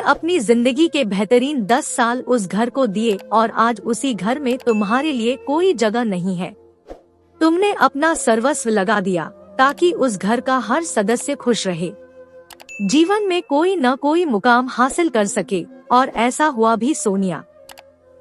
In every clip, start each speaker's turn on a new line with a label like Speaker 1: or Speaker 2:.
Speaker 1: अपनी जिंदगी के बेहतरीन 10 साल उस घर को दिए और आज उसी घर में तुम्हारे लिए कोई जगह नहीं है। तुमने अपना सर्वस्व लगा दिया ताकि उस घर का हर सदस्य खुश रहे, जीवन में कोई न कोई मुकाम हासिल कर सके, और ऐसा हुआ भी सोनिया।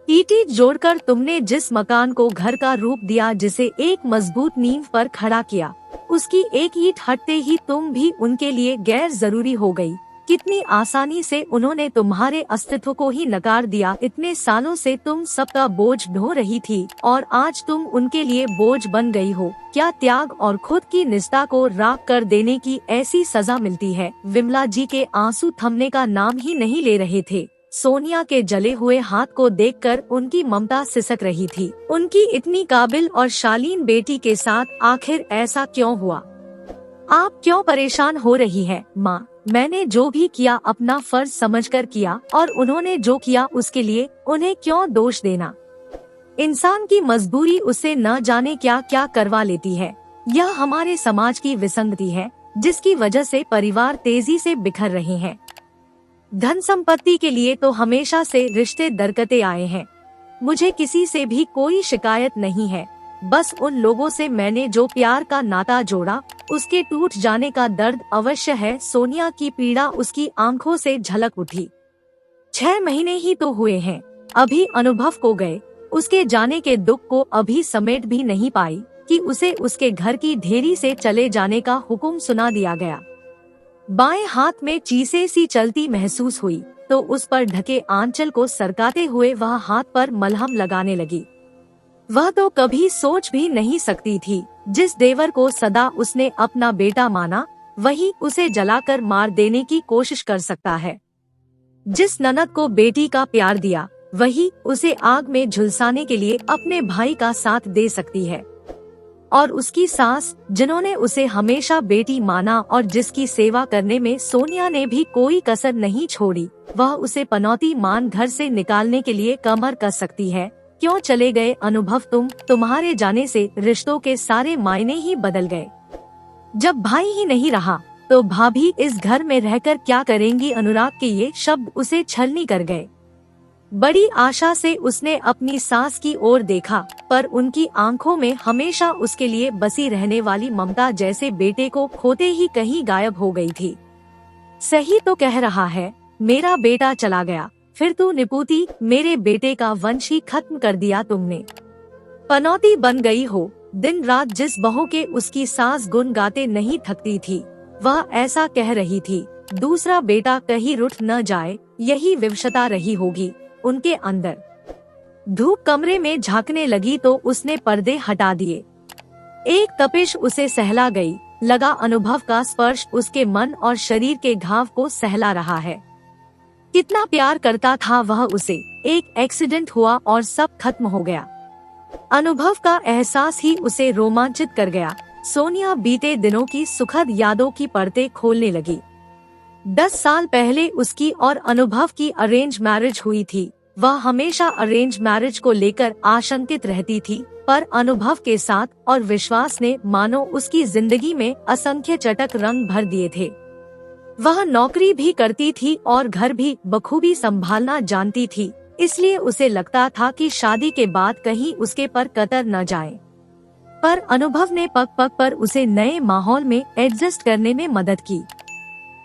Speaker 1: ईंटें जोड़कर तुमने जिस मकान को घर का रूप दिया, जिसे एक मजबूत नींव पर खड़ा किया, उसकी एक ईंट हटते ही तुम भी उनके लिए गैर जरूरी हो गई। कितनी आसानी से उन्होंने तुम्हारे अस्तित्व को ही नकार दिया। इतने सालों से तुम सबका बोझ ढो रही थी और आज तुम उनके लिए बोझ बन गई हो। क्या त्याग और खुद की निजता को राख कर देने की ऐसी सजा मिलती है? विमला जी के आंसू थमने का नाम ही नहीं ले रहे थे। सोनिया के जले हुए हाथ को देखकर उनकी ममता सिसक रही थी। उनकी इतनी काबिल और शालीन बेटी के साथ आखिर ऐसा क्यों हुआ? आप क्यों परेशान हो रही है माँ? मैंने जो भी किया अपना फर्ज समझकर किया, और उन्होंने जो किया उसके लिए उन्हें क्यों दोष देना? इंसान की मजबूरी उसे न जाने क्या क्या करवा लेती है। यह हमारे समाज की विसंगति है, जिसकी वजह से परिवार तेजी से बिखर रहे हैं। धन संपत्ति के लिए तो हमेशा से रिश्ते दरकते आए हैं। मुझे किसी से भी कोई शिकायत नहीं है, बस उन लोगों से मैंने जो प्यार का नाता जोड़ा उसके टूट जाने का दर्द अवश्य है। सोनिया की पीड़ा उसकी आंखों से झलक उठी। 6 महीने ही तो हुए हैं, अभी अनुभव को गए। उसके जाने के दुख को अभी समेट भी नहीं पाई कि उसे उसके घर की ढेरी से चले जाने का हुक्म सुना दिया गया। बाएं हाथ में चीसे सी चलती महसूस हुई तो उस पर ढके आंचल को सरकाते हुए वह हाथ पर मलहम लगाने लगी। वह तो कभी सोच भी नहीं सकती थी, जिस देवर को सदा उसने अपना बेटा माना, वही उसे जलाकर मार देने की कोशिश कर सकता है। जिस ननद को बेटी का प्यार दिया, वही उसे आग में झुलसाने के लिए अपने भाई का साथ दे सकती है। और उसकी सास, जिन्होंने उसे हमेशा बेटी माना और जिसकी सेवा करने में सोनिया ने भी कोई कसर नहीं छोड़ी, वह उसे पनौती मान घर से निकालने के लिए कमर कस सकती है। क्यों चले गए अनुभव? तुम्हारे जाने से रिश्तों के सारे मायने ही बदल गए। जब भाई ही नहीं रहा तो भाभी इस घर में रहकर क्या करेंगी? अनुराग के ये शब्द उसे छलनी कर गए। बड़ी आशा से उसने अपनी सास की ओर देखा, पर उनकी आंखों में हमेशा उसके लिए बसी रहने वाली ममता जैसे बेटे को खोते ही कहीं गायब हो गई थी। सही तो कह रहा है, मेरा बेटा चला गया, फिर तू निपुती, मेरे बेटे का वंश ही खत्म कर दिया तुमने। पनौती बन गई हो। दिन रात जिस बहू के उसकी सास गुन गाते नहीं थकती थी, वह ऐसा कह रही थी, दूसरा बेटा कहीं रुठ न जाए, यही विवशता रही होगी उनके अंदर। धूप कमरे में झांकने लगी तो उसने पर्दे हटा दिए। एक तपिश उसे सहला गई। लगा अनुभव का स्पर्श उसके मन और शरीर के घाव को सहला रहा है। कितना प्यार करता था वह उसे। एक एक्सीडेंट हुआ और सब खत्म हो गया। अनुभव का एहसास ही उसे रोमांचित कर गया। सोनिया बीते दिनों की सुखद यादों की परतें खोलने लगी। 10 साल पहले उसकी और अनुभव की अरेंज मैरिज हुई थी। वह हमेशा अरेंज मैरिज को लेकर आशंकित रहती थी, पर अनुभव के साथ और विश्वास ने मानो उसकी जिंदगी में असंख्य चटक रंग भर दिए थे। वह नौकरी भी करती थी और घर भी बखूबी संभालना जानती थी, इसलिए उसे लगता था कि शादी के बाद कहीं उसके पर कतर न जाए। पर अनुभव ने पग पग पर उसे नए माहौल में एडजस्ट करने में मदद की।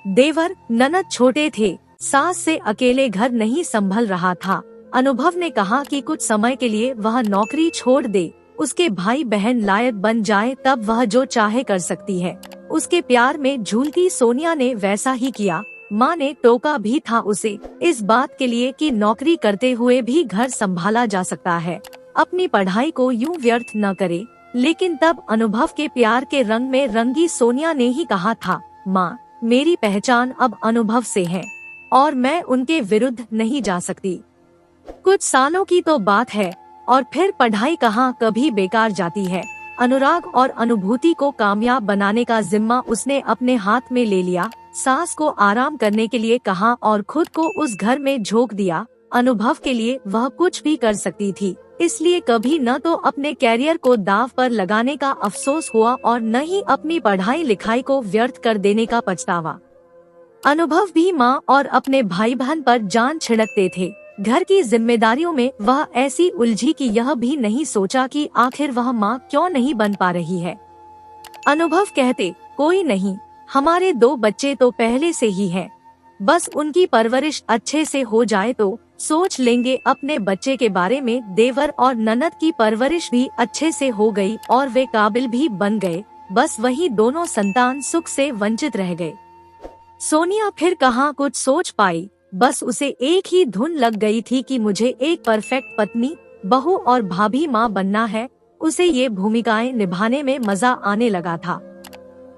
Speaker 1: देवर ननद छोटे थे, सास से अकेले घर नहीं संभल रहा था। अनुभव ने कहा कि कुछ समय के लिए वह नौकरी छोड़ दे, उसके भाई बहन लायक बन जाए, तब वह जो चाहे कर सकती है। उसके प्यार में झूलती सोनिया ने वैसा ही किया। माँ ने टोका भी था उसे इस बात के लिए कि नौकरी करते हुए भी घर संभाला जा सकता है, अपनी पढ़ाई को यूं व्यर्थ न करे। लेकिन तब अनुभव के प्यार के रंग में रंगी सोनिया ने ही कहा था, माँ, मेरी पहचान अब अनुभव से है और मैं उनके विरुद्ध नहीं जा सकती। कुछ सालों की तो बात है, और फिर पढ़ाई कहाँ कभी बेकार जाती है। अनुराग और अनुभूति को कामयाब बनाने का जिम्मा उसने अपने हाथ में ले लिया। सास को आराम करने के लिए कहा और खुद को उस घर में झोंक दिया। अनुभव के लिए वह कुछ भी कर सकती थी, इसलिए कभी न तो अपने कैरियर को दांव पर लगाने का अफसोस हुआ और न ही अपनी पढ़ाई लिखाई को व्यर्थ कर देने का पछतावा। अनुभव भी माँ और अपने भाई बहन पर जान छिड़कते थे। घर की जिम्मेदारियों में वह ऐसी उलझी कि यह भी नहीं सोचा कि आखिर वह माँ क्यों नहीं बन पा रही है। अनुभव कहते, कोई नहीं, हमारे 2 बच्चे तो पहले से ही हैं। बस उनकी परवरिश अच्छे से हो जाए तो सोच लेंगे अपने बच्चे के बारे में। देवर और ननद की परवरिश भी अच्छे से हो गई और वे काबिल भी बन गए, बस वही दोनों संतान सुख से वंचित रह गए। सोनिया फिर कहाँ कुछ सोच पाई, बस उसे एक ही धुन लग गई थी कि मुझे एक परफेक्ट पत्नी, बहू और भाभी माँ बनना है। उसे ये भूमिकाएं निभाने में मजा आने लगा था।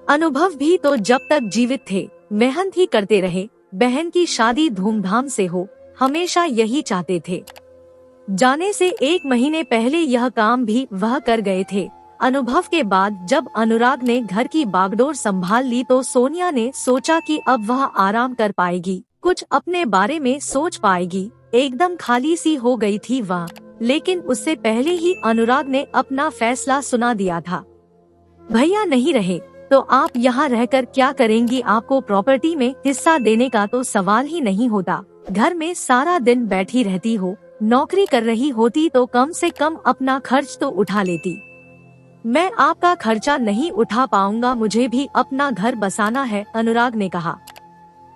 Speaker 1: अनुभव भी तो जब तक जीवित थे मेहनत ही करते रहे। बहन की शादी धूमधाम से हो, हमेशा यही चाहते थे। जाने से 1 महीने पहले यह काम भी वह कर गए थे। अनुभव के बाद जब अनुराग ने घर की बागडोर संभाल ली तो सोनिया ने सोचा कि अब वह आराम कर पाएगी, कुछ अपने बारे में सोच पाएगी। एकदम खाली सी हो गई थी वह, लेकिन उससे पहले ही अनुराग ने अपना फैसला सुना दिया था। भैया नहीं रहे तो आप यहाँ रहकर क्या करेंगी? आपको प्रॉपर्टी में हिस्सा देने का तो सवाल ही नहीं होता। घर में सारा दिन बैठी रहती हो, नौकरी कर रही होती तो कम से कम अपना खर्च तो उठा लेती। मैं आपका खर्चा नहीं उठा पाऊंगा, मुझे भी अपना घर बसाना है, अनुराग ने कहा।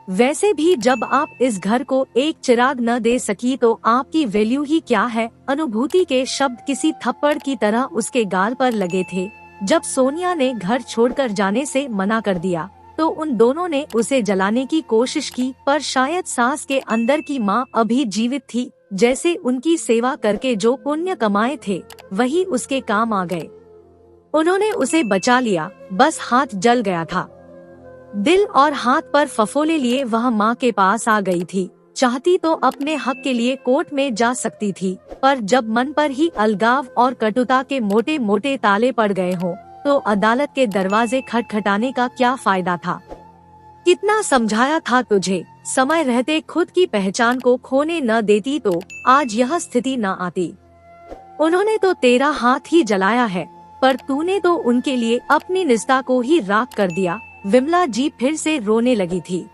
Speaker 1: वैसे भी जब आप इस घर को एक चिराग न दे सकी तो आपकी वैल्यू ही क्या है? अनुभूति के शब्द किसी थप्पड़ की तरह उसके गाल पर लगे थे। जब सोनिया ने घर छोड़कर जाने से मना कर दिया तो उन दोनों ने उसे जलाने की कोशिश की, पर शायद सास के अंदर की माँ अभी जीवित थी। जैसे उनकी सेवा करके जो पुण्य कमाए थे वही उसके काम आ गए। उन्होंने उसे बचा लिया, बस हाथ जल गया था। दिल और हाथ पर फफोले लिए वह माँ के पास आ गई थी। चाहती तो अपने हक के लिए कोर्ट में जा सकती थी, पर जब मन पर ही अलगाव और कटुता के मोटे मोटे ताले पड़ गए हों, तो अदालत के दरवाजे खटखटाने का क्या फायदा था? कितना समझाया था तुझे, समय रहते खुद की पहचान को खोने न देती तो आज यह स्थिति न आती। उन्होंने तो तेरा हाथ ही जलाया है, पर तूने तो उनके लिए अपनी निष्ठा को ही राख कर दिया। विमला जी फिर से रोने लगी थी।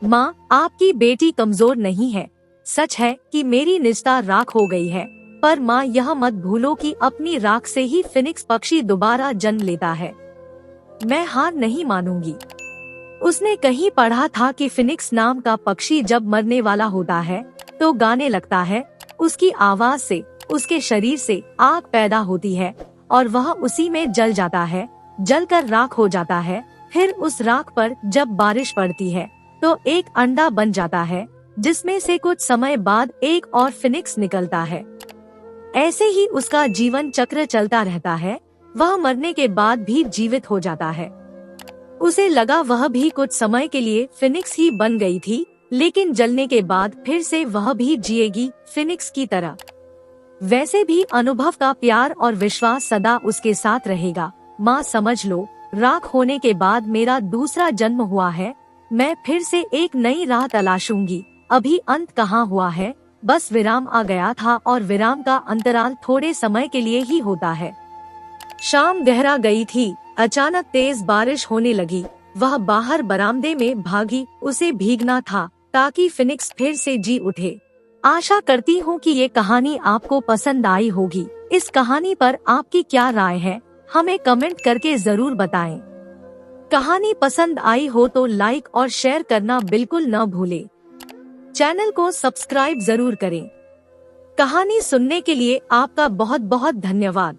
Speaker 1: माँ, आपकी बेटी कमजोर नहीं है। सच है कि मेरी निष्ठा राख हो गई है, पर माँ यह मत भूलो कि अपनी राख से ही फिनिक्स पक्षी दोबारा जन्म लेता है। मैं हार नहीं मानूंगी। उसने कहीं पढ़ा था कि फिनिक्स नाम का पक्षी जब मरने वाला होता है तो गाने लगता है। उसकी आवाज से उसके शरीर से आग पैदा होती है और वह उसी में जल जाता है, जलकर राख हो जाता है। फिर उस राख पर जब बारिश पड़ती है तो एक अंडा बन जाता है, जिसमें से कुछ समय बाद एक और फिनिक्स निकलता है। ऐसे ही उसका जीवन चक्र चलता रहता है। वह मरने के बाद भी जीवित हो जाता है। उसे लगा वह भी कुछ समय के लिए फिनिक्स ही बन गई थी, लेकिन जलने के बाद फिर से वह भी जिएगी फिनिक्स की तरह। वैसे भी अनुभव का प्यार और विश्वास सदा उसके साथ रहेगा। माँ समझ लो, राख होने के बाद मेरा दूसरा जन्म हुआ है। मैं फिर से एक नई राह तलाशूंगी। अभी अंत कहाँ हुआ है, बस विराम आ गया था और विराम का अंतराल थोड़े समय के लिए ही होता है। शाम गहरा गई थी, अचानक तेज बारिश होने लगी। वह बाहर बरामदे में भागी, उसे भीगना था ताकि फिनिक्स फिर से जी उठे। आशा करती हूँ कि ये कहानी आपको पसंद आई होगी। इस कहानी पर आपकी क्या राय है, हमें कमेंट करके जरूर बताएं। कहानी पसंद आई हो तो लाइक और शेयर करना बिल्कुल न भूलें। चैनल को सब्सक्राइब जरूर करें। कहानी सुनने के लिए आपका बहुत बहुत धन्यवाद।